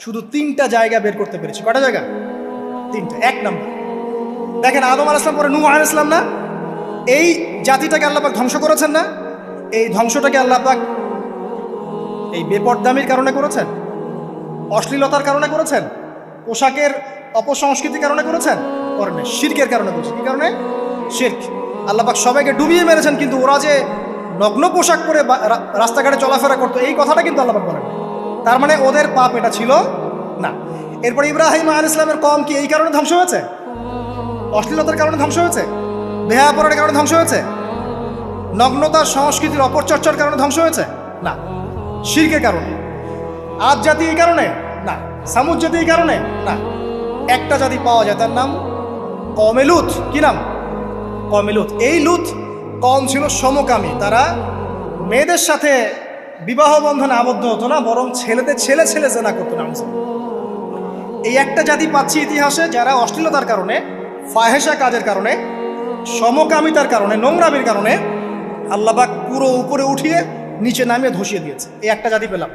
শুধু 3টা জায়গা বের করতে পেরেছি। কটা জায়গা? 3টা। 1 নম্বর দেখেন, আদম আলাইহিস সালাম পরে নূহ আলাইহিস সালাম না, এই জাতিটাকে আল্লাহ পাক ধ্বংস করেছেন না? এই ধ্বংসটাকে আল্লাহ পাক এই বেপরদামির কারণে করেছেন, অশ্লীলতার কারণে করেছেন, পোশাকের অপসংস্কৃতির কারণে করেছেন? করেন নাই, শিরকের কারণে করেছেন। কি কারণে? শিরক। আল্লাহ পাক সবাইকে ডুবিয়ে মেরেছেন, কিন্তু ওরা যে নগ্ন পোশাক পরে রাস্তাঘাটে চলাফেরা করতো, এই কথাটা কিন্তু আল্লাহ পাক বলেন। তার মানে ওদের পাপ এটা ছিল না। এরপর ইব্রাহিম আলাইহিস সালামের কওম কি এই কারণে ধ্বংস হয়েছে? অশ্লীলতার কারণে ধ্বংস হয়েছে? বেহায়াপনার কারণে ধ্বংস হয়েছে? নগ্নতার সংস্কৃতির অপচর্চার কারণে ধ্বংস হয়েছে? না, শিরকের কারণে। আদ জাতি এই কারণে? না। সামুদ জাতি এই কারণে? না। একটা জাতি পাওয়া যায়, তার নাম কওমে লূত। কি নাম? কওমে লূত। এই লূত কওম ছিল সমকামী। তারা মেয়েদের সাথে বিবাহ বন্ধনে আবদ্ধ হতো না, বরং ছেলেদের ছেলে ছেলে জেনা করতো না। এই একটা জাতি পাচ্ছি ইতিহাসে, যারা অশ্লীলতার কারণে, ফাহেসা কাজের কারণে, সমকামিতার কারণে, নোংরামির কারণে আল্লাহ পাক পুরো উপরে উঠিয়ে নিচে নামিয়ে ধসিয়ে দিয়েছে। এই একটা জাতি পেলাম।